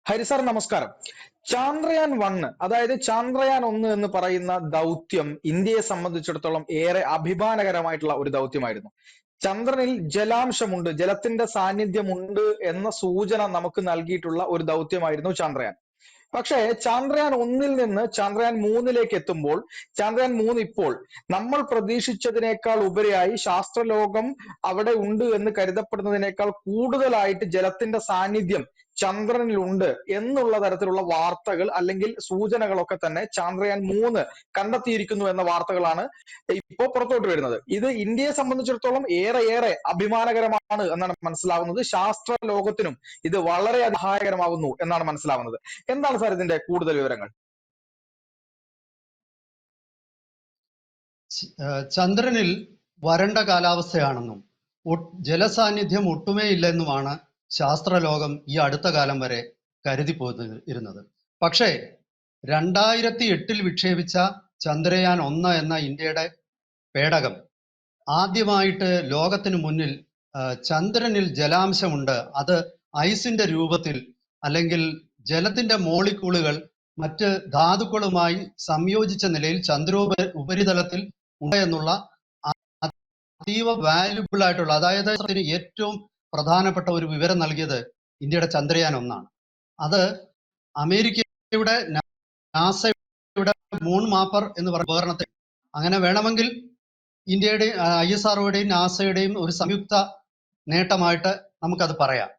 ഹരിസാർ നമസ്കാരം. ചാന്ദ്രയാൻ 1, അതായത് ചാന്ദ്രയാൻ 1 എന്ന് പറയുന്ന ദൗത്യം ഇന്ത്യയെ സംബന്ധിച്ചിടത്തോളം ഏറെ അഭിമാനകരമായിട്ടുള്ള ഒരു ദൗത്യമായിരുന്നു. ചന്ദ്രനിൽ ജലാംശമുണ്ട്, ജലത്തിന്റെ സാന്നിധ്യമുണ്ട് എന്ന സൂചന നമുക്ക് നൽകിയിട്ടുള്ള ഒരു ദൗത്യമായിരുന്നു ചാന്ദ്രയാൻ. പക്ഷേ ചാന്ദ്രയാൻ 1 നിന്ന് ചാന്ദ്രയാൻ 3 എത്തുമ്പോൾ ചാന്ദ്രയാൻ 3 ഇപ്പോൾ നമ്മൾ പ്രതീക്ഷിച്ചതിനേക്കാൾ ഉപരിയായി ശാസ്ത്രലോകം അവിടെ ഉണ്ട് എന്ന് കരുതപ്പെടുന്നതിനേക്കാൾ കൂടുതലായിട്ട് ജലത്തിന്റെ സാന്നിധ്യം ചന്ദ്രനിലുണ്ട് എന്നുള്ള തരത്തിലുള്ള വാർത്തകൾ അല്ലെങ്കിൽ സൂചനകളൊക്കെ തന്നെ ചാന്ദ്രയാൻ 3 കണ്ടെത്തിയിരിക്കുന്നു എന്ന വാർത്തകളാണ് ഇപ്പോൾ പുറത്തോട്ട് വരുന്നത്. ഇത് ഇന്ത്യയെ സംബന്ധിച്ചിടത്തോളം ഏറെ അഭിമാനകരമാണ് എന്നാണ് മനസ്സിലാവുന്നത്. ശാസ്ത്ര ലോകത്തിനും ഇത് വളരെ സഹായകരമാവുന്നു എന്നാണ് മനസ്സിലാവുന്നത്. എന്താണ് സാർ ഇതിന്റെ കൂടുതൽ വിവരങ്ങൾ? ചന്ദ്രനിൽ വരണ്ട കാലാവസ്ഥയാണെന്നും ജലസാന്നിധ്യം ഒട്ടുമേ ഇല്ലെന്നുമാണ് ശാസ്ത്രലോകം ഈ അടുത്ത കാലം വരെ കരുതി പോയിരുന്നത്. പക്ഷേ 2008 വിക്ഷേപിച്ച ചന്ദ്രയാൻ 1 എന്ന ഇന്ത്യയുടെ പേടകം ആദ്യമായിട്ട് ലോകത്തിന് മുന്നിൽ ചന്ദ്രനിൽ ജലാംശമുണ്ട്, അത് ഐസിന്റെ രൂപത്തിൽ അല്ലെങ്കിൽ ജലത്തിന്റെ മോളിക്യൂളുകൾ മറ്റ് ധാതുക്കളുമായി സംയോജിച്ച നിലയിൽ ഉപരിതലത്തിൽ ഉണ്ട് എന്നുള്ള അതീവ വാല്യുബിൾ ആയിട്ടുള്ള, അതായത് ഏറ്റവും പ്രധാനപ്പെട്ട ഒരു വിവരം നൽകിയത് ഇന്ത്യയുടെ ചന്ദ്രയാൻ 1 ആണ്. അത് അമേരിക്കയുടെ നാസയുടെ മൂൺ മാപ്പർ എന്ന് പറയുന്ന ഉപകരണത്തെ, അങ്ങനെ വേണമെങ്കിൽ ഇന്ത്യയുടെ ISROയുടെയും നാസയുടെയും ഒരു സംയുക്ത നേട്ടമായിട്ട് നമുക്കത് പറയാം.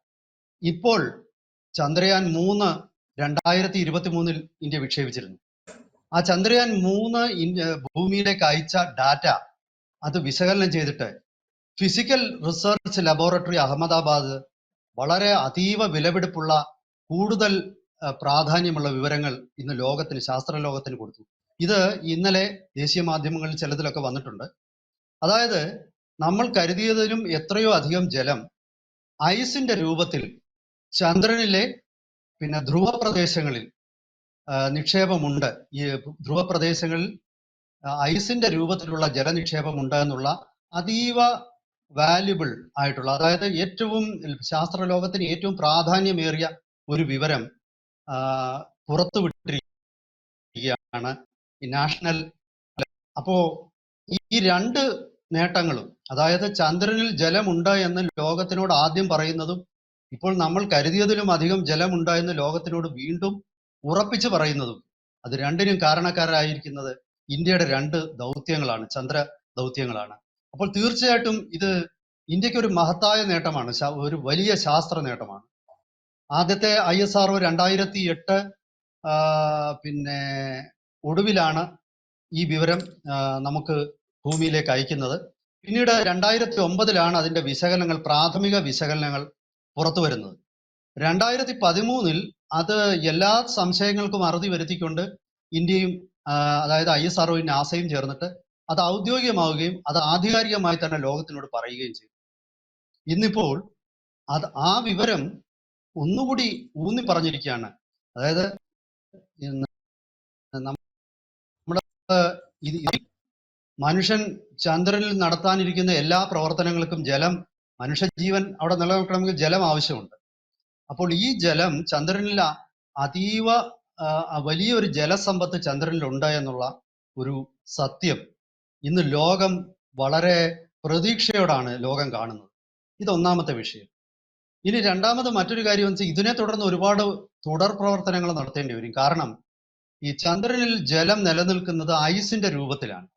ഇപ്പോൾ ചന്ദ്രയാൻ 3 2023 ഇന്ത്യ വിക്ഷേപിച്ചിരുന്നു. ആ ചന്ദ്രയാൻ 3 ഭൂമിയിലേക്ക് അയച്ച ഡാറ്റ അത് വിശകലനം ചെയ്തിട്ട് ഫിസിക്കൽ റിസർച്ച് ലബോറട്ടറി അഹമ്മദാബാദ് വളരെ അതീവ വിലപിടിപ്പുള്ള കൂടുതൽ പ്രാധാന്യമുള്ള വിവരങ്ങൾ ഇന്ന് ലോകത്തിന്, ശാസ്ത്രലോകത്തിന് കൊടുത്തു. ഇത് ഇന്നലെ ദേശീയ മാധ്യമങ്ങളിൽ ചിലതിലൊക്കെ വന്നിട്ടുണ്ട്. അതായത് നമ്മൾ കരുതിയതിലും എത്രയോ അധികം ജലം ഐസിന്റെ രൂപത്തിൽ ചന്ദ്രനിലെ ധ്രുവ പ്രദേശങ്ങളിൽ നിക്ഷേപമുണ്ട്. ഈ ധ്രുവ പ്രദേശങ്ങളിൽ ഐസിന്റെ രൂപത്തിലുള്ള ജലനിക്ഷേപമുണ്ട് എന്നുള്ള അതീവ വാല്യുബിൾ ആയിട്ടുള്ള, അതായത് ഏറ്റവും ശാസ്ത്രലോകത്തിന് ഏറ്റവും പ്രാധാന്യമേറിയ ഒരു വിവരം പുറത്തുവിട്ടിരിക്കുകയാണ് ഈ നാഷണൽ. അപ്പോ ഈ രണ്ട് നേട്ടങ്ങളും, അതായത് ചന്ദ്രനിൽ ജലമുണ്ട് എന്ന് ലോകത്തിനോട് ആദ്യം പറയുന്നതും ഇപ്പോൾ നമ്മൾ കരുതിയതിലും അധികം ജലമുണ്ട് എന്ന് ലോകത്തിനോട് വീണ്ടും ഉറപ്പിച്ചു പറയുന്നതും, അത് രണ്ടിനും കാരണക്കാരായിരിക്കുന്നത് ഇന്ത്യയുടെ 2 ദൗത്യങ്ങളാണ്, ചന്ദ്ര ദൗത്യങ്ങളാണ്. അപ്പോൾ തീർച്ചയായിട്ടും ഇത് ഇന്ത്യക്ക് ഒരു മഹത്തായ നേട്ടമാണ്, ഒരു വലിയ ശാസ്ത്ര നേട്ടമാണ്. ആദ്യത്തെ ISRO 2008 ഒടുവിലാണ് ഈ വിവരം നമുക്ക് ഭൂമിയിലേക്ക് അയക്കുന്നത്. പിന്നീട് 2009 അതിന്റെ വിശകലനങ്ങൾ, പ്രാഥമിക വിശകലനങ്ങൾ പുറത്തു വരുന്നത്. 2013 അത് എല്ലാ സംശയങ്ങൾക്കും അറുതി വരുത്തിക്കൊണ്ട് ഇന്ത്യയും അതായത് ISROയും നാസയും ചേർന്നിട്ട് അത് ഔദ്യോഗികമാവുകയും അത് ആധികാരികമായി തന്നെ ലോകത്തിനോട് പറയുകയും ചെയ്തു. ഇന്നിപ്പോൾ ആ വിവരം ഒന്നുകൂടി ഊന്നി പറഞ്ഞിരിക്കുകയാണ്. അതായത് നമ്മുടെ മനുഷ്യൻ ചന്ദ്രനിൽ നടത്താനിരിക്കുന്ന എല്ലാ പ്രവർത്തനങ്ങൾക്കും ജലം, മനുഷ്യജീവൻ അവിടെ നിലനിൽക്കണമെങ്കിൽ ജലം ആവശ്യമുണ്ട്. അപ്പോൾ ഈ ജലം ചന്ദ്രനിൽ അതീവ വലിയൊരു ജലസമ്പത്ത് ചന്ദ്രനിലുണ്ട് എന്നുള്ള ഒരു സത്യം ഇന്ന് ലോകം വളരെ പ്രതീക്ഷയോടാണ് ലോകം കാണുന്നത്. ഇതൊന്നാമത്തെ വിഷയം. ഇനി രണ്ടാമത് മറ്റൊരു കാര്യം വെച്ചാൽ ഇതിനെ തുടർന്ന് ഒരുപാട് തുടർ പ്രവർത്തനങ്ങൾ നടത്തേണ്ടി വരും. കാരണം ഈ ചന്ദ്രനിൽ ജലം നിലനിൽക്കുന്നത് ഐസിന്റെ രൂപത്തിലാണ്.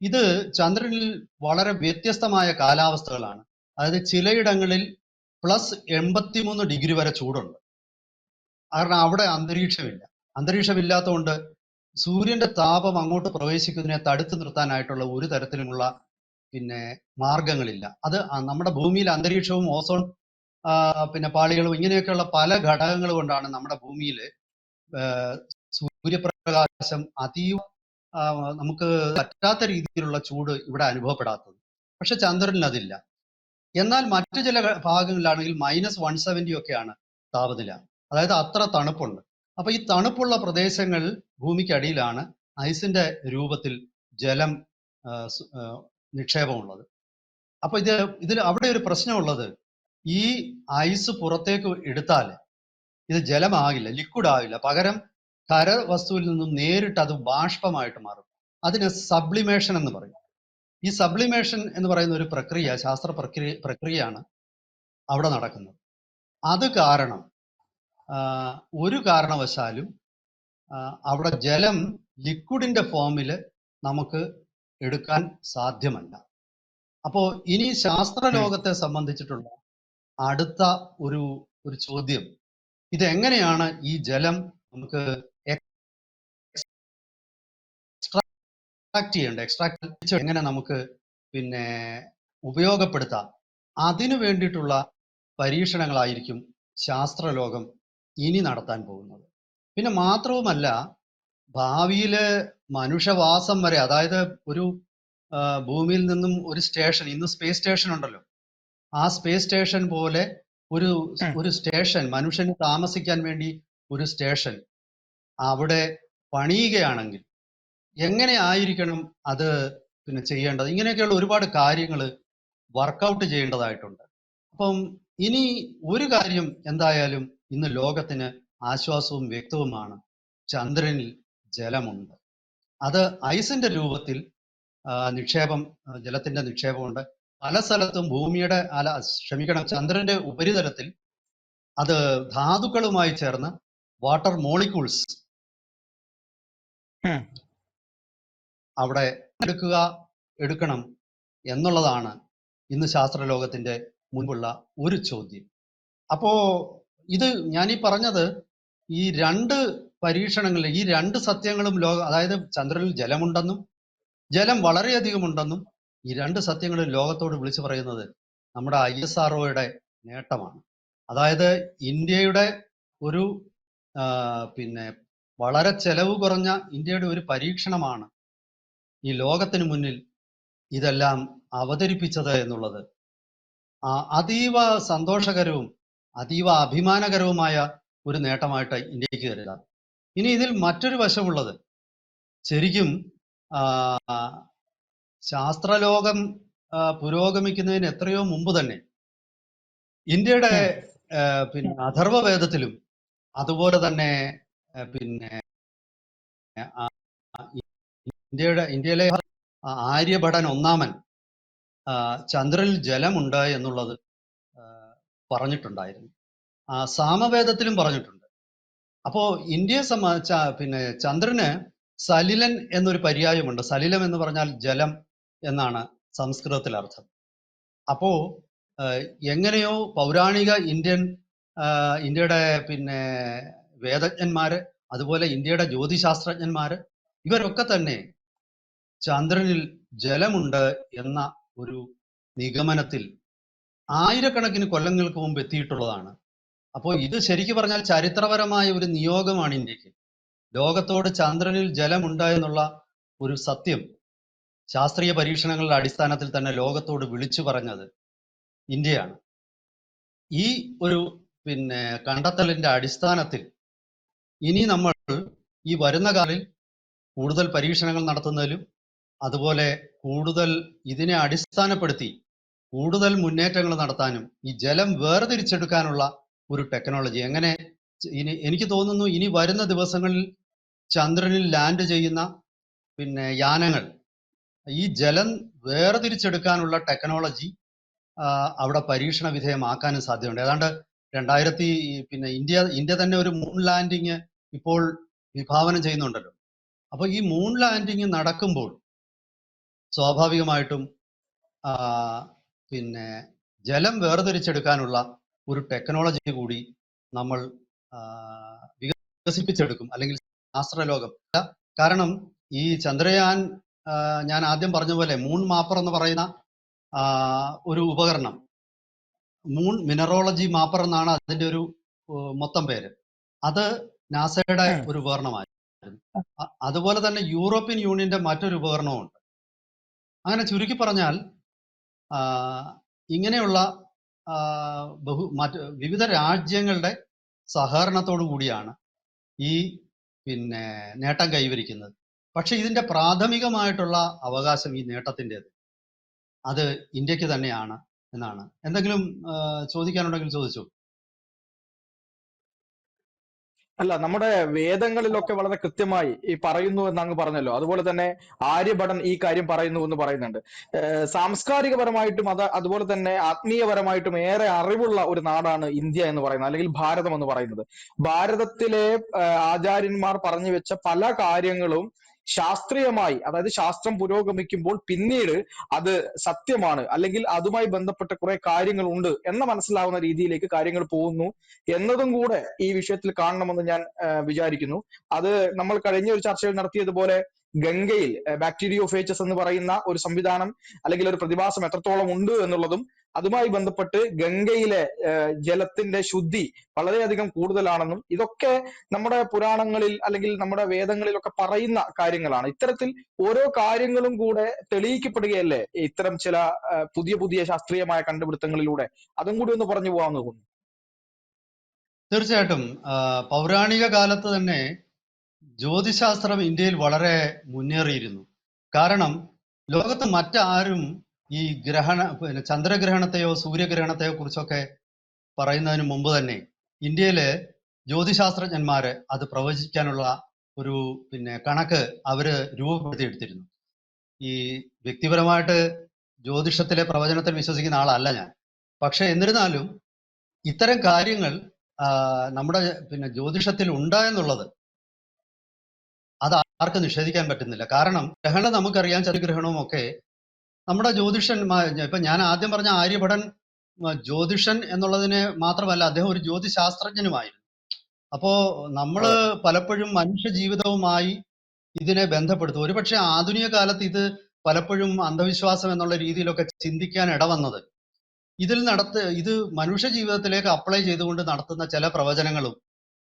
ഇത് ചന്ദ്രനിൽ വളരെ വ്യത്യസ്തമായ കാലാവസ്ഥകളാണ്. അതായത് ചിലയിടങ്ങളിൽ +83 ഡിഗ്രി വരെ ചൂടുണ്ട്. കാരണം അവിടെ അന്തരീക്ഷമില്ലാത്തതുകൊണ്ട് സൂര്യന്റെ താപം അങ്ങോട്ട് പ്രവേശിക്കുന്നതിനെ തടുത്തു നിർത്താനായിട്ടുള്ള ഒരു തരത്തിലുമുള്ള മാർഗങ്ങളില്ല. അത് നമ്മുടെ ഭൂമിയിലെ അന്തരീക്ഷവും ഓസോൺ പാളികളും ഇങ്ങനെയൊക്കെയുള്ള പല ഘടകങ്ങൾ കൊണ്ടാണ് നമ്മുടെ ഭൂമിയിൽ സൂര്യപ്രകാശം അതീവ നമുക്ക് പറ്റാത്ത രീതിയിലുള്ള ചൂട് ഇവിടെ അനുഭവപ്പെടാത്തത്. പക്ഷെ ചന്ദ്രനിൽ അതില്ല. എന്നാൽ മറ്റു ചില ഭാഗങ്ങളിലാണെങ്കിൽ -170 ഒക്കെയാണ് താപനില, അതായത് അത്ര തണുപ്പുണ്ട്. അപ്പൊ ഈ തണുപ്പുള്ള പ്രദേശങ്ങൾ ഭൂമിക്കടിയിലാണ് ഐസിന്റെ രൂപത്തിൽ ജലം നിക്ഷേപമുള്ളത്. അപ്പൊ ഇതിൽ അവിടെ ഒരു പ്രശ്നമുള്ളത്, ഈ ഐസ് പുറത്തേക്ക് എടുത്താൽ ഇത് ജലമാകില്ല, ലിക്വിഡ് ആകില്ല. പകരം ഖരവസ്തുവിൽ നിന്നും നേരിട്ട് അത് ബാഷ്പമായിട്ട് മാറും. അതിന് സബ്ലിമേഷൻ എന്ന് പറയും. ഈ സബ്ലിമേഷൻ എന്ന് പറയുന്ന ഒരു പ്രക്രിയ, ശാസ്ത്ര പ്രക്രിയയാണ് അവിടെ നടക്കുന്നത്. അത് കാരണം ഒരു കാരണവശാലും അവിടെ ജലം ലിക്വിഡിന്റെ ഫോമിൽ നമുക്ക് എടുക്കാൻ സാധ്യമല്ല. അപ്പോ ഇനി ശാസ്ത്രലോകത്തെ സംബന്ധിച്ചിട്ടുള്ള അടുത്ത ഒരു ചോദ്യം, ഇതെങ്ങനെയാണ് ഈ ജലം നമുക്ക് എക്സ്ട്രാക്ട് എങ്ങനെ നമുക്ക് പിന്നെ ഉപയോഗപ്പെടുത്താം, അതിനു വേണ്ടിയിട്ടുള്ള പരീക്ഷണങ്ങളായിരിക്കും ശാസ്ത്രലോകം ഇനി നടത്താൻ പോകുന്നത്. പിന്നെ മാത്രവുമല്ല, ഭാവിയില് മനുഷ്യവാസം വരെ, അതായത് ഒരു ഭൂമിയിൽ നിന്നും ഒരു സ്റ്റേഷൻ, ഇന്ന് സ്പേസ് സ്റ്റേഷൻ ഉണ്ടല്ലോ, ആ സ്പേസ് സ്റ്റേഷൻ പോലെ ഒരു സ്റ്റേഷൻ, മനുഷ്യന് താമസിക്കാൻ വേണ്ടി ഒരു സ്റ്റേഷൻ അവിടെ പണിയുകയാണെങ്കിൽ എങ്ങനെ ആയിരിക്കണം അത് പിന്നെ ചെയ്യേണ്ടത്, ഇങ്ങനെയൊക്കെയുള്ള ഒരുപാട് കാര്യങ്ങൾ വർക്കൗട്ട് ചെയ്യേണ്ടതായിട്ടുണ്ട്. അപ്പം ഇനി ഒരു കാര്യം എന്തായാലും ഇന്ന് ലോകത്തിന് ആശ്വാസവും വ്യക്തവുമാണ്, ചന്ദ്രനിൽ ജലമുണ്ട്. അത് ഐസിന്റെ രൂപത്തിൽ നിക്ഷേപം, ജലത്തിന്റെ നിക്ഷേപമുണ്ട് പല സ്ഥലത്തും. ഭൂമിയുടെ ചന്ദ്രന്റെ ഉപരിതലത്തിൽ അത് ധാതുക്കളുമായി ചേർന്ന് വാട്ടർ മോളിക്യൂൾസ് അവിടെ എടുക്കണം എന്നുള്ളതാണ് ഇന്ന് ശാസ്ത്രലോകത്തിന്റെ മുൻപുള്ള ഒരു ചോദ്യം. അപ്പോ ഇത് ഞാനീ പറഞ്ഞത്, ഈ രണ്ട് പരീക്ഷണങ്ങളിൽ ഈ രണ്ട് സത്യങ്ങളും അതായത് ചന്ദ്രനിൽ ജലമുണ്ടെന്നും ജലം വളരെയധികം ഉണ്ടെന്നും ഈ രണ്ട് സത്യങ്ങളും ലോകത്തോട് വിളിച്ചു പറയുന്നത് നമ്മുടെ ISROയുടെ നേട്ടമാണ്. അതായത് ഇന്ത്യയുടെ ഒരു പിന്നെ വളരെ ചെലവ് കുറഞ്ഞ ഇന്ത്യയുടെ ഒരു പരീക്ഷണമാണ് ഈ ലോകത്തിന് മുന്നിൽ ഇതെല്ലാം അവതരിപ്പിച്ചത് എന്നുള്ളത് അതീവ സന്തോഷകരവും അതീവ അഭിമാനകരവുമായ ഒരു നേട്ടമായിട്ട് ഇന്ത്യക്ക് കരുതാം. ഇനി ഇതിൽ മറ്റൊരു വശമുള്ളത്, ശരിക്കും ശാസ്ത്രലോകം പുരോഗമിക്കുന്നതിന് എത്രയോ മുമ്പ് തന്നെ ഇന്ത്യയുടെ പിന്നെ അഥർവവേദത്തിലും അതുപോലെ തന്നെ പിന്നെ ഇന്ത്യയിലെ ആര്യഭടൻ ഒന്നാമൻ ചന്ദ്രനിൽ ജലമുണ്ട് എന്നുള്ളത് പറഞ്ഞിട്ടുണ്ടായിരുന്നു. സാമവേദത്തിലും പറഞ്ഞിട്ടുണ്ട്. അപ്പോ ഇന്ത്യയെ പിന്നെ ചന്ദ്രന് സലിലൻ എന്നൊരു പര്യായമുണ്ട്. സലിലം എന്ന് പറഞ്ഞാൽ ജലം എന്നാണ് സംസ്കൃതത്തിൽ അർത്ഥം. അപ്പോ എങ്ങനെയോ പൗരാണിക ഇന്ത്യയുടെ പിന്നെ വേദജ്ഞന്മാര്, അതുപോലെ ഇന്ത്യയുടെ ജ്യോതിശാസ്ത്രജ്ഞന്മാര്, ഇവരൊക്കെ തന്നെ ചന്ദ്രനിൽ ജലമുണ്ട് എന്ന ഒരു നിഗമനത്തിൽ ആയിരക്കണക്കിന് കൊല്ലങ്ങൾക്ക് മുമ്പ് എത്തിയിട്ടുള്ളതാണ്. അപ്പോൾ ഇത് ശരിക്കു പറഞ്ഞാൽ ചരിത്രപരമായ ഒരു നിയോഗമാണ് ഇന്ത്യക്ക്. ലോകത്തോട് ചന്ദ്രനിൽ ജലമുണ്ട് എന്നുള്ള ഒരു സത്യം ശാസ്ത്രീയ പരീക്ഷണങ്ങളുടെ അടിസ്ഥാനത്തിൽ തന്നെ ലോകത്തോട് വിളിച്ചു പറഞ്ഞത് ഇന്ത്യയാണ്. ഈ ഒരു പിന്നെ കണ്ടെത്തലിന്റെ അടിസ്ഥാനത്തിൽ ഇനി നമ്മൾ ഈ വരുന്ന കാലത്തിൽ കൂടുതൽ പരീക്ഷണങ്ങൾ നടത്തുന്നതിലും അതുപോലെ കൂടുതൽ ഇതിനെ അടിസ്ഥാനപ്പെടുത്തി കൂടുതൽ മുന്നേറ്റങ്ങൾ നടത്താനും ഈ ജലം വേർതിരിച്ചെടുക്കാനുള്ള ഒരു ടെക്നോളജി എങ്ങനെ എനിക്ക് തോന്നുന്നു ഇനി വരുന്ന ദിവസങ്ങളിൽ ചന്ദ്രനിൽ ലാൻഡ് ചെയ്യുന്ന പിന്നെ യാനങ്ങൾ ഈ ജലം വേർതിരിച്ചെടുക്കാനുള്ള ടെക്നോളജി അവിടെ പരീക്ഷണ വിധേയമാക്കാനും സാധ്യതയുണ്ട്. ഏതാണ്ട് ഇന്ത്യ തന്നെ ഒരു മൂൺ ലാൻഡിങ് ഇപ്പോൾ വിഭാവനം ചെയ്യുന്നുണ്ടല്ലോ. അപ്പൊ ഈ മൂൺ ലാൻഡിങ് നടക്കുമ്പോൾ സ്വാഭാവികമായിട്ടും പിന്നെ ജലം വേർതിരിച്ചെടുക്കാനുള്ള ഒരു ടെക്നോളജി കൂടി നമ്മൾ വികസിപ്പിച്ചെടുക്കും, അല്ലെങ്കിൽ ശാസ്ത്രലോകം. കാരണം ഈ ചന്ദ്രയാൻ, ഞാൻ ആദ്യം പറഞ്ഞ പോലെ മൂൺ മാപ്പർ എന്ന് പറയുന്ന ഒരു ഉപകരണം, മൂൺ മിനറോളജി മാപ്പർ എന്നാണ് അതിന്റെ ഒരു മൊത്തം പേര്, അത് നാസയുടെ ഒരു ഉപകരണമായിരുന്നു. അതുപോലെ തന്നെ യൂറോപ്യൻ യൂണിയന്റെ മറ്റൊരു ഉപകരണമുണ്ട്. അങ്ങനെ ചുരുക്കി പറഞ്ഞാൽ ഇങ്ങനെയുള്ള വിവിധ രാജ്യങ്ങളുടെ സഹകരണത്തോടു കൂടിയാണ് ഈ പിന്നെ നേട്ടം കൈവരിക്കുന്നത്. പക്ഷെ ഇതിന്റെ പ്രാഥമികമായിട്ടുള്ള അവകാശം, ഈ നേട്ടത്തിൻ്റെത്, അത് ഇന്ത്യക്ക് തന്നെയാണ് എന്നാണ്. എന്തെങ്കിലും ചോദിക്കാനുണ്ടെങ്കിൽ ചോദിച്ചു. അല്ല, നമ്മുടെ വേദങ്ങളിലൊക്കെ വളരെ കൃത്യമായി ഈ പറയുന്നു എന്ന് അങ്ങ് പറഞ്ഞല്ലോ. അതുപോലെ തന്നെ ആര്യഭടൻ ഈ കാര്യം പറയുന്നു എന്ന് പറയുന്നുണ്ട്. സാംസ്കാരികപരമായിട്ടും അതുപോലെ തന്നെ ആത്മീയപരമായിട്ടും ഏറെ അറിവുള്ള ഒരു നാടാണ് ഇന്ത്യ എന്ന് പറയുന്നത്, അല്ലെങ്കിൽ ഭാരതം എന്ന് പറയുന്നത്. ഭാരതത്തിലെ ആചാര്യന്മാർ പറഞ്ഞു വെച്ച പല കാര്യങ്ങളും ശാസ്ത്രീയമായി, അതായത് ശാസ്ത്രം പുരോഗമിക്കുമ്പോൾ പിന്നീട് അത് സത്യമാണ്, അല്ലെങ്കിൽ അതുമായി ബന്ധപ്പെട്ട കുറെ കാര്യങ്ങൾ ഉണ്ട് എന്ന് മനസ്സിലാവുന്ന രീതിയിലേക്ക് കാര്യങ്ങൾ പോകുന്നു എന്നതും കൂടെ ഈ വിഷയത്തിൽ കാണണമെന്ന് ഞാൻ വിചാരിക്കുന്നു. അത് നമ്മൾ കഴിഞ്ഞ ഒരു ചർച്ചയിൽ നടത്തിയതുപോലെ ഗംഗയിൽ ബാക്ടീരിയോഫേജസ് എന്ന് പറയുന്ന ഒരു സംവിധാനം അല്ലെങ്കിൽ ഒരു പ്രതിഭാസം എത്രത്തോളം ഉണ്ട് എന്നുള്ളതും, അതുമായി ബന്ധപ്പെട്ട് ഗംഗയിലെ ജലത്തിന്റെ ശുദ്ധി വളരെയധികം കൂടുതലാണെന്നും, ഇതൊക്കെ നമ്മുടെ പുരാണങ്ങളിൽ അല്ലെങ്കിൽ നമ്മുടെ വേദങ്ങളിലൊക്കെ പറയുന്ന കാര്യങ്ങളാണ്. ഇത്തരത്തിൽ ഓരോ കാര്യങ്ങളും കൂടെ തെളിയിക്കപ്പെടുകയല്ലേ ഇത്തരം ചില പുതിയ പുതിയ ശാസ്ത്രീയമായ കണ്ടുപിടുത്തങ്ങളിലൂടെ. അതും കൂടി ഒന്ന് പറഞ്ഞു പോകാമെന്ന് തോന്നുന്നു. തീർച്ചയായിട്ടും പൗരാണിക കാലത്ത് തന്നെ ജ്യോതിശാസ്ത്രം ഇന്ത്യയിൽ വളരെ മുന്നേറിയിരുന്നു. കാരണം ലോകത്ത് മറ്റാരും ഈ പിന്നെ ചന്ദ്രഗ്രഹണത്തെയോ സൂര്യഗ്രഹണത്തെയോ കുറിച്ചൊക്കെ പറയുന്നതിന് മുമ്പ് തന്നെ ഇന്ത്യയിലെ ജ്യോതിശാസ്ത്രജ്ഞന്മാര് അത് പ്രവചിക്കാനുള്ള ഒരു പിന്നെ കണക്ക് അവര് രൂപപ്പെടുത്തിയെടുത്തിരുന്നു. ഈ വ്യക്തിപരമായിട്ട് ജ്യോതിഷത്തിലെ പ്രവചനത്തിൽ വിശ്വസിക്കുന്ന ആളല്ല ഞാൻ. പക്ഷെ എന്നിരുന്നാലും ഇത്തരം കാര്യങ്ങൾ നമ്മുടെ പിന്നെ ജ്യോതിഷത്തിൽ ഉണ്ടായെന്നുള്ളത് അത് ആർക്കും നിഷേധിക്കാൻ പറ്റുന്നില്ല. കാരണം ഗ്രഹണം നമുക്കറിയാം, ചന്ദ്രഗ്രഹണവും ഒക്കെ നമ്മുടെ ജ്യോതിഷന്മാർ, ഇപ്പൊ ഞാൻ ആദ്യം പറഞ്ഞ ആര്യഭടൻ ജ്യോതിഷൻ എന്നുള്ളതിന് മാത്രമല്ല, അദ്ദേഹം ഒരു ജ്യോതിശാസ്ത്രജ്ഞനുമായിരുന്നു. അപ്പോ നമ്മള് പലപ്പോഴും മനുഷ്യ ജീവിതവുമായി ഇതിനെ ബന്ധപ്പെടുത്തും. ഒരുപക്ഷെ ആധുനിക കാലത്ത് ഇത് പലപ്പോഴും അന്ധവിശ്വാസം എന്നുള്ള രീതിയിലൊക്കെ ചിന്തിക്കാൻ ഇടവന്നത് ഇത് മനുഷ്യ ജീവിതത്തിലേക്ക് അപ്ലൈ ചെയ്തുകൊണ്ട് നടത്തുന്ന ചില പ്രവചനങ്ങളും,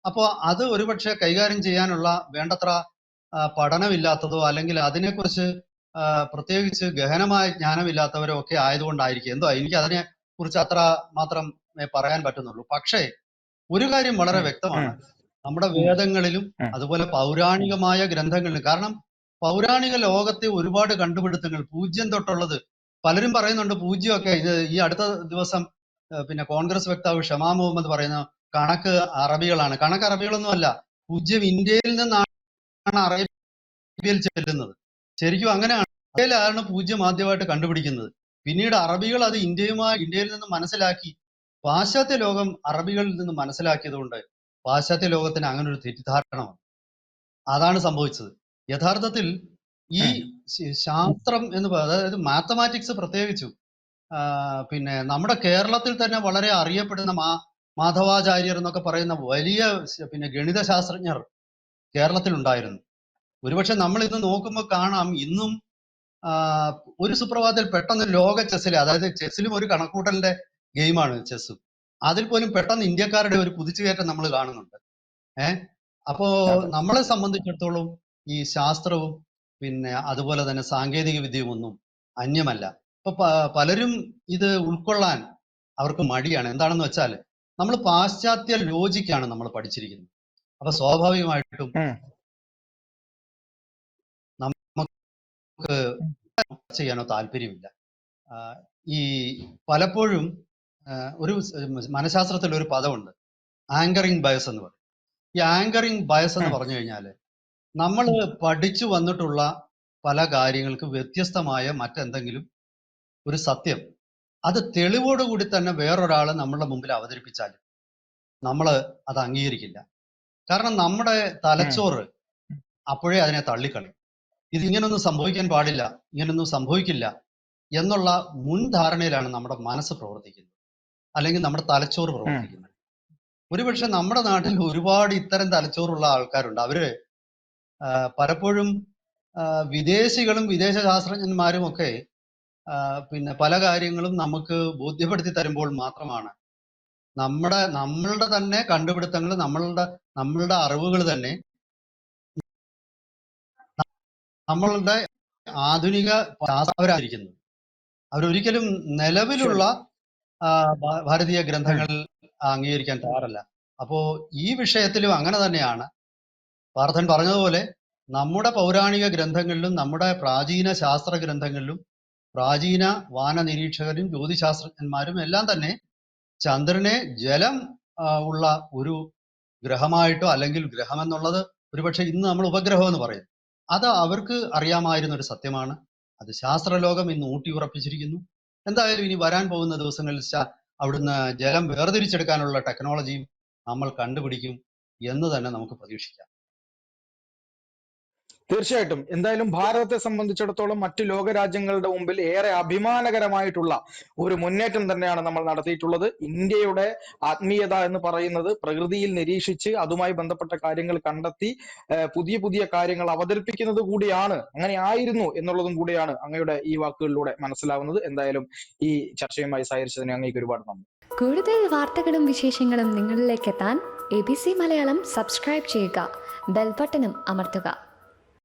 അപ്പോൾ അത് ഒരുപക്ഷെ കൈകാര്യം ചെയ്യാനുള്ള വേണ്ടത്ര പഠനമില്ലാത്തതോ അല്ലെങ്കിൽ അതിനെക്കുറിച്ച് പ്രത്യേകിച്ച് ഗഹനമായ ജ്ഞാനമില്ലാത്തവരോ ഒക്കെ ആയതുകൊണ്ടായിരിക്കും. എന്തോ എനിക്ക് അതിനെ കുറിച്ച് അത്ര മാത്രം പറയാൻ പറ്റുന്നുള്ളൂ. പക്ഷേ ഒരു കാര്യം വളരെ വ്യക്തമാണ്, നമ്മുടെ വേദങ്ങളിലും അതുപോലെ പൗരാണികമായ ഗ്രന്ഥങ്ങളിലും. കാരണം പൗരാണിക ലോകത്തെ ഒരുപാട് കണ്ടുപിടുത്തങ്ങൾ പൂജ്യം തൊട്ടുള്ളത് പലരും പറയുന്നുണ്ട്. പൂജ്യമൊക്കെ ഇത് ഈ അടുത്ത ദിവസം പിന്നെ കോൺഗ്രസ് വക്താവ് ഷമാ മുഹമ്മദ് പറയുന്ന കണക്ക് അറബികളാണ്. കണക്ക് അറബികളൊന്നും അല്ല, പൂജ്യം ഇന്ത്യയിൽ നിന്നാണ് അറേബ്യയിൽ ചെല്ലുന്നത്. ശരിക്കും അങ്ങനെയാണ്. ഇന്ത്യയിലാണ് പൂജ്യം ആദ്യമായിട്ട് കണ്ടുപിടിക്കുന്നത്. പിന്നീട് അറബികൾ അത് ഇന്ത്യയിൽ നിന്ന് മനസ്സിലാക്കി, പാശ്ചാത്യ ലോകം അറബികളിൽ നിന്ന് മനസ്സിലാക്കിയത് കൊണ്ട് പാശ്ചാത്യ ലോകത്തിന് അങ്ങനെ ഒരു തെറ്റിദ്ധാരണ വന്നു. അതാണ് സംഭവിച്ചത്. യഥാർത്ഥത്തിൽ ഈ ശാസ്ത്രം എന്ന് പറയുന്നത്, അതായത് മാത്തമാറ്റിക്സ് പ്രത്യേകിച്ചു പിന്നെ നമ്മുടെ കേരളത്തിൽ തന്നെ വളരെ അറിയപ്പെടുന്ന മാധവാചാര്യർ എന്നൊക്കെ പറയുന്ന വലിയ പിന്നെ ഗണിത ശാസ്ത്രജ്ഞർ കേരളത്തിൽ ഉണ്ടായിരുന്നു. ഒരുപക്ഷെ നമ്മൾ ഇന്ന് നോക്കുമ്പോൾ കാണാം, ഇന്നും ഒരു സുപ്രഭാതത്തിൽ പെട്ടെന്ന് ലോക ചെസ്സിലെ, അതായത് ചെസ്സിലും ഒരു കണക്കൂട്ടലിന്റെ ഗെയിമാണ് ചെസ്സും, അതിൽ പോലും പെട്ടെന്ന് ഇന്ത്യക്കാരുടെ ഒരു കുതിച്ചുകയറ്റം നമ്മൾ കാണുന്നുണ്ട്. അപ്പോ നമ്മളെ സംബന്ധിച്ചിടത്തോളം ഈ ശാസ്ത്രവും പിന്നെ അതുപോലെ തന്നെ സാങ്കേതിക വിദ്യയും ഒന്നും അന്യമല്ല. ഇപ്പൊ പലരും ഇത് ഉൾക്കൊള്ളാൻ അവർക്ക് മടിയാണ്. എന്താണെന്ന് വെച്ചാൽ നമ്മൾ പാശ്ചാത്യ ലോജിക്കാണ് നമ്മൾ പഠിച്ചിരിക്കുന്നത്. അപ്പൊ സ്വാഭാവികമായിട്ടും നമുക്ക് ചെയ്യാനോ താല്പര്യമില്ല. ഈ പലപ്പോഴും ഒരു മനഃശാസ്ത്രത്തിൽ ഒരു പദമുണ്ട്, ആങ്കറിങ് ബയസ് എന്ന് പറയും. ഈ ആങ്കറിങ് ബയസ് എന്ന് പറഞ്ഞു കഴിഞ്ഞാൽ നമ്മൾ പഠിച്ചു വന്നിട്ടുള്ള പല കാര്യങ്ങൾക്ക് വ്യത്യസ്തമായ മറ്റെന്തെങ്കിലും ഒരു സത്യം അത് തെളിവോടുകൂടി തന്നെ വേറൊരാൾ നമ്മളുടെ മുമ്പിൽ അവതരിപ്പിച്ചാൽ നമ്മൾ അത് അംഗീകരിക്കില്ല. കാരണം നമ്മുടെ തലച്ചോറ് അപ്പോഴേ അതിനെ തള്ളിക്കളയും. ഇത് ഇങ്ങനൊന്നും സംഭവിക്കാൻ പാടില്ല, ഇങ്ങനൊന്നും സംഭവിക്കില്ല എന്നുള്ള മുൻധാരണയിലാണ് നമ്മുടെ മനസ്സ് പ്രവർത്തിക്കുന്നത്, അല്ലെങ്കിൽ നമ്മുടെ തലച്ചോറ് പ്രവർത്തിക്കുന്നത്. ഒരുപക്ഷെ നമ്മുടെ നാട്ടിൽ ഒരുപാട് ഇത്തരം തലച്ചോറുള്ള ആൾക്കാരുണ്ട്. അവര് പലപ്പോഴും വിദേശികളും വിദേശ ശാസ്ത്രജ്ഞന്മാരും ഒക്കെ പിന്നെ പല കാര്യങ്ങളും നമുക്ക് ബോധ്യപ്പെടുത്തി തരുമ്പോൾ മാത്രമാണ് നമ്മളുടെ തന്നെ കണ്ടുപിടുത്തങ്ങൾ, നമ്മളുടെ അറിവുകൾ തന്നെ നമ്മളുടെ ആധുനിക ശാസ്ത്രവരായിരിക്കുന്നത്. അവരൊരിക്കലും നിലവിലുള്ള ഭാരതീയ ഗ്രന്ഥങ്ങൾ അംഗീകരിക്കാൻ തയ്യാറല്ല. അപ്പോ ഈ വിഷയത്തിലും അങ്ങനെ തന്നെയാണ്. പാർത്ഥൻ പറഞ്ഞതുപോലെ നമ്മുടെ പൗരാണിക ഗ്രന്ഥങ്ങളിലും നമ്മുടെ പ്രാചീന ശാസ്ത്ര ഗ്രന്ഥങ്ങളിലും പ്രാചീന വാന നിരീക്ഷകരും ജ്യോതിശാസ്ത്രജ്ഞന്മാരും എല്ലാം തന്നെ ചന്ദ്രനെ ജലം ഉള്ള ഒരു ഗ്രഹമായിട്ടോ, അല്ലെങ്കിൽ ഗ്രഹം എന്നുള്ളത് ഒരുപക്ഷെ ഇന്ന് നമ്മൾ ഉപഗ്രഹം എന്ന് പറയും, അത് അവർക്ക് അറിയാമായിരുന്ന ഒരു സത്യമാണ്. അത് ശാസ്ത്രലോകം ഇന്ന് ഊട്ടിയുറപ്പിച്ചിരിക്കുന്നു. എന്തായാലും ഇനി വരാൻ പോകുന്ന ദിവസങ്ങളിൽ അവിടുന്ന് ജലം വേർതിരിച്ചെടുക്കാനുള്ള ടെക്നോളജിയും നമ്മൾ കണ്ടുപിടിക്കും എന്ന് തന്നെ നമുക്ക് പ്രതീക്ഷിക്കാം. തീർച്ചയായിട്ടും. എന്തായാലും ഭാരതത്തെ സംബന്ധിച്ചിടത്തോളം മറ്റു ലോകരാജ്യങ്ങളുടെ മുമ്പിൽ ഏറെ അഭിമാനകരമായിട്ടുള്ള ഒരു മുന്നേറ്റം തന്നെയാണ് നമ്മൾ നടത്തിയിട്ടുള്ളത്. ഇന്ത്യയുടെ ആത്മീയത എന്ന് പറയുന്നത് പ്രകൃതിയിൽ നിരീക്ഷിച്ച് അതുമായി ബന്ധപ്പെട്ട കാര്യങ്ങൾ കണ്ടെത്തി പുതിയ പുതിയ കാര്യങ്ങൾ അവതരിപ്പിക്കുന്നത് കൂടിയാണ്, അങ്ങനെ ആയിരുന്നു എന്നുള്ളതും കൂടിയാണ് അങ്ങയുടെ ഈ വാക്കുകളിലൂടെ മനസ്സിലാവുന്നത്. എന്തായാലും ഈ ചർച്ചയുമായി സഹകരിച്ചതിന് അങ്ങേക്ക് ഒരുപാട് നന്ദി. കൂടുതൽ വാർത്തകളും വിശേഷങ്ങളും നിങ്ങളിലേക്ക് എത്താൻ ABC മലയാളം സബ്സ്ക്രൈബ് ചെയ്യുക, ബെൽ ബട്ടണും അമർത്തുക.